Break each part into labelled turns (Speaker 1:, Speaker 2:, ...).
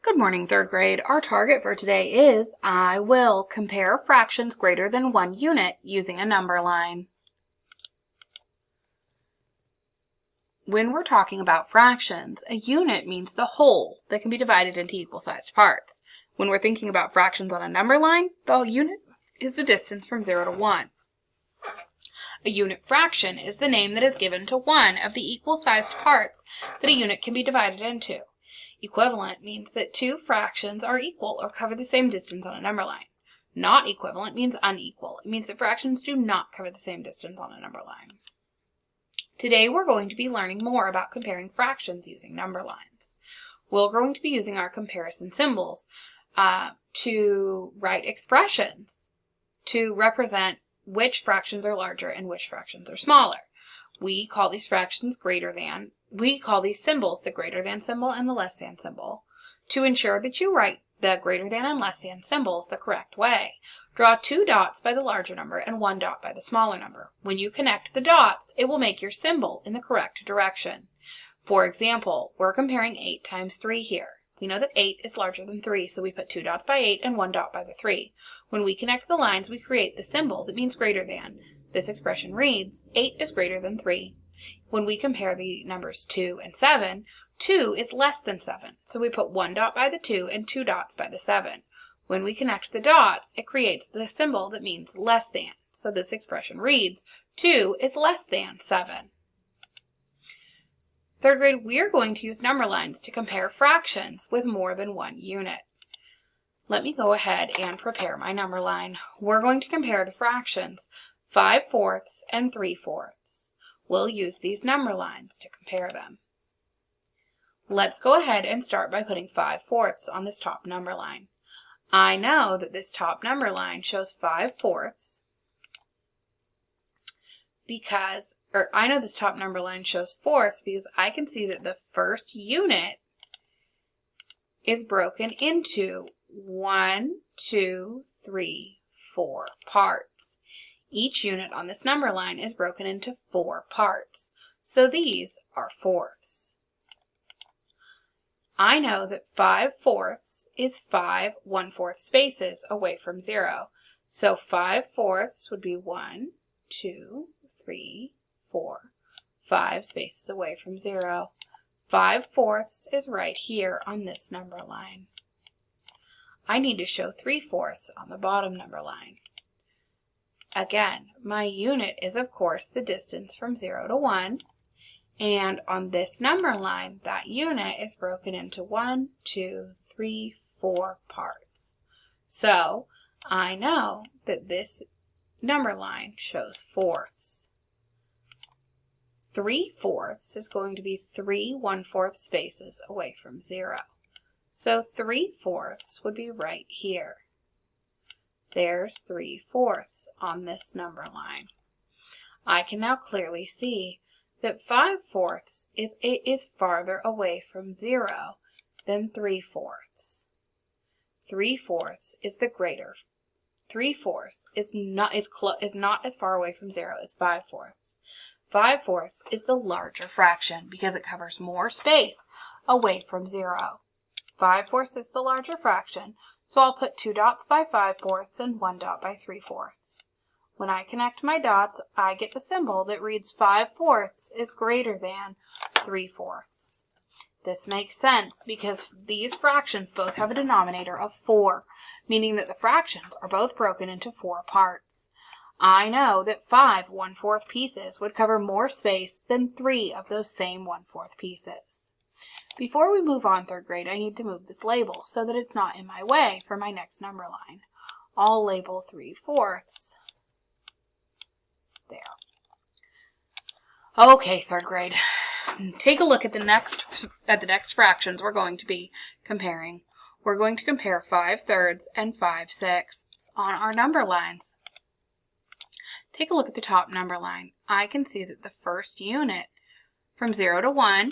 Speaker 1: Good morning, third grade. Our target for today is I will compare fractions greater than 1 unit using a number line. When we're talking about fractions, a unit means the whole that can be divided into equal-sized parts. When we're thinking about fractions on a number line, the unit is the distance from 0 to 1. A unit fraction is the name that is given to one of the equal-sized parts that a unit can be divided into. Equivalent means that two fractions are equal or cover the same distance on a number line. Not equivalent means unequal. It means that fractions do not cover the same distance on a number line. Today we're going to be learning more about comparing fractions using number lines. We're going to be using our comparison symbols to write expressions to represent which fractions are larger and which fractions are smaller. We call these fractions we call these symbols the greater than symbol and the less than symbol. To ensure that you write the greater than and less than symbols the correct way, draw 2 dots by the larger number and 1 dot by the smaller number. When you connect the dots, it will make your symbol in the correct direction. For example, we're comparing 8 times 3 here. We know that 8 is larger than 3, so we put 2 dots by 8 and 1 dot by the 3. When we connect the lines, we create the symbol that means greater than. This expression reads, 8 is greater than 3. When we compare the numbers 2 and 7, 2 is less than 7, so we put 1 dot by the 2 and 2 dots by the 7. When we connect the dots, it creates the symbol that means less than, so this expression reads, 2 is less than 7. Third grade, we are going to use number lines to compare fractions with more than 1 unit. Let me go ahead and prepare my number line. We're going to compare the fractions 5/4 and 3/4. We'll use these number lines to compare them. Let's go ahead and start by putting 5/4 on this top number line. I know that this top number line shows 5/4 because this top number line shows fourths because I can see that the first unit is broken into 1, 2, 3, 4 parts. Each unit on this number line is broken into 4 parts, so these are fourths. I know that 5/4 is 5 1/4 spaces away from 0, so 5/4 would be 1, 2, 3, 4, 5 spaces away from 0. 5/4 is right here on this number line. I need to show 3/4 on the bottom number line. Again, my unit is of course the distance from 0 to 1, and on this number line, that unit is broken into 1, 2, 3, 4 parts. So I know that this number line shows fourths. 3/4 is going to be 3 1/4 spaces away from 0. So 3/4 would be right here. There's 3/4 on this number line. I can now clearly see that 5/4 is farther away from 0 than 3/4. 3/4 is the greater. 3/4 is not as far away from 0 as 5/4. 5/4 is the larger fraction because it covers more space away from 0. 5/4 is the larger fraction, so I'll put 2 dots by 5/4 and 1 dot by 3/4. When I connect my dots, I get the symbol that reads 5/4 is greater than 3/4. This makes sense because these fractions both have a denominator of 4, meaning that the fractions are both broken into 4 parts. I know that 5 1/4 pieces would cover more space than 3 of those same 1/4 pieces. Before we move on, third grade, I need to move this label so that it's not in my way for my next number line. I'll label 3/4 there. Okay, third grade, take a look at the next fractions we're going to be comparing. We're going to compare 5/3 and 5/6 on our number lines. Take a look at the top number line. I can see that the first unit from 0 to 1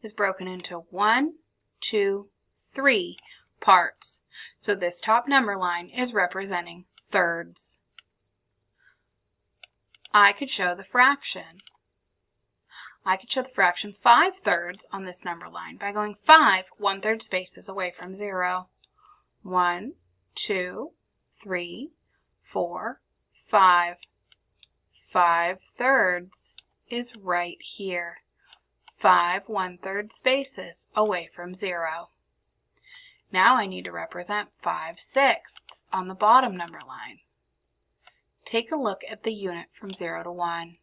Speaker 1: is broken into 1, 2, 3 parts. So this top number line is representing thirds. I could show the fraction. I could show the fraction 5/3 on this number line by going 5 1/3 spaces away from 0. 1, 2, 3, 4, 5. 5/3 is right here. 5 1/3 spaces away from 0. Now I need to represent 5/6 on the bottom number line. Take a look at the unit from 0 to 1.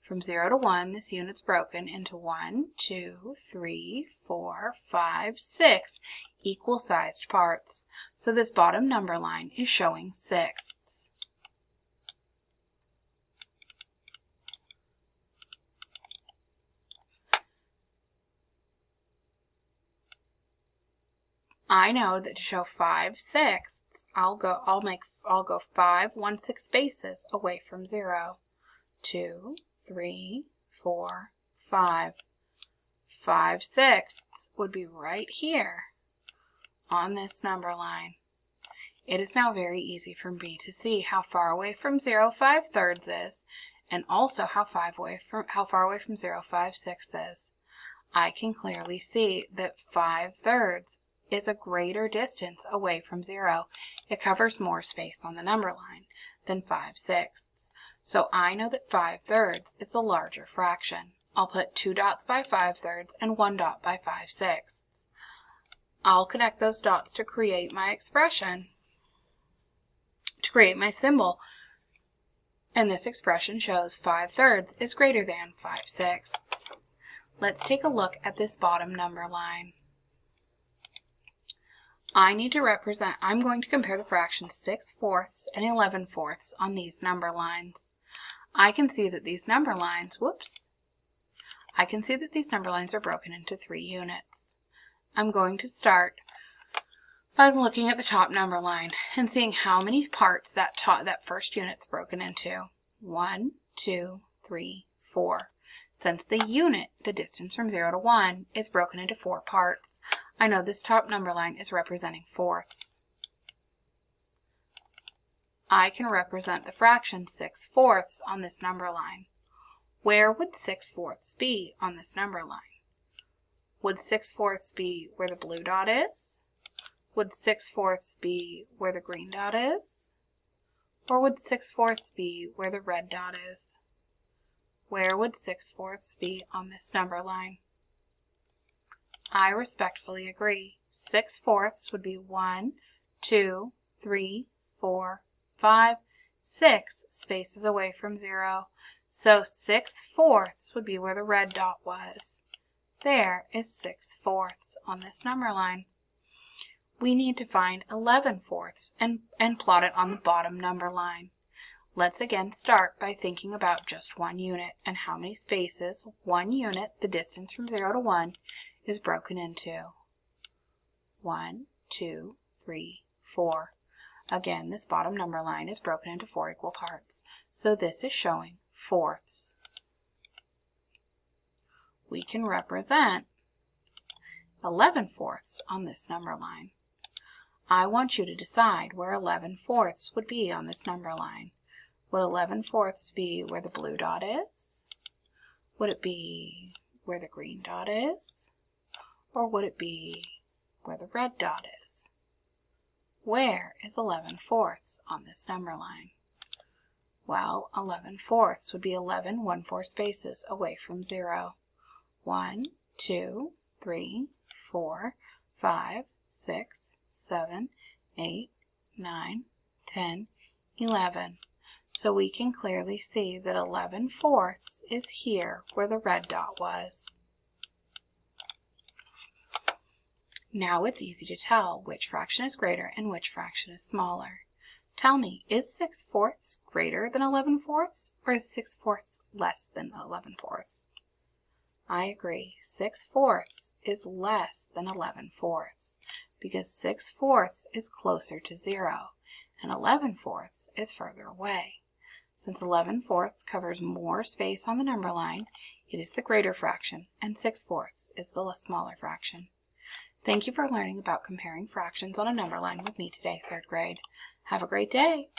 Speaker 1: From 0 to 1, this unit's broken into 1, 2, 3, 4, 5, 6 equal-sized parts. So this bottom number line is showing sixths. I know that to show 5/6, I'll go 5 1/6 spaces away from 0. 2, 3, 4, 5. 5/6 would be right here on this number line. It is now very easy for me to see how far away from 0 5/3 is, and also how far away from 0 5/6 is. I can clearly see that 5/3 is a greater distance away from 0. It covers more space on the number line than 5/6. So I know that 5/3 is the larger fraction. I'll put 2 dots by 5/3 and 1 dot by 5/6. I'll connect those dots to create my expression, to create my symbol. And this expression shows 5/3 is greater than 5/6. Let's take a look at this bottom number line. I'm going to compare the fractions 6/4 and 11/4 on these number lines. I can see that these number lines, are broken into 3 units. I'm going to start by looking at the top number line and seeing how many parts that first unit's broken into. 1, 2, 3, 4. Since the distance from 0 to 1, is broken into 4 parts, I know this top number line is representing fourths. I can represent the fraction 6/4 on this number line. Where would 6/4 be on this number line? Would 6/4 be where the blue dot is? Would 6/4 be where the green dot is? Or would 6/4 be where the red dot is? Where would 6/4 be on this number line? I respectfully agree. 6/4 would be 1, 2, 3, 4, 5, 6 spaces away from 0. So 6/4 would be where the red dot was. There is 6/4 on this number line. We need to find 11/4 and plot it on the bottom number line. Let's again start by thinking about just one unit and how many spaces one unit, the distance from 0 to 1, is broken into. 1, 2, 3, 4. Again, this bottom number line is broken into 4 equal parts, so this is showing fourths. We can represent 11/4 on this number line. I want you to decide where 11/4 would be on this number line. Would 11/4 be where the blue dot is? Would it be where the green dot is? Or would it be where the red dot is? Where is 11/4 on this number line? Well, 11/4 would be 11 1/4 spaces away from 0. 1, 2, 3, 4, 5, 6, 7, 8, 9, 10, 11. So we can clearly see that 11/4 is here where the red dot was. Now it's easy to tell which fraction is greater and which fraction is smaller. Tell me, is 6/4 greater than 11/4 or is 6/4 less than 11/4? I agree. 6/4 is less than 11/4 because 6/4 is closer to 0 and 11/4 is further away. Since 11/4 covers more space on the number line, it is the greater fraction and 6/4 is the smaller fraction. Thank you for learning about comparing fractions on a number line with me today, 3rd grade. Have a great day.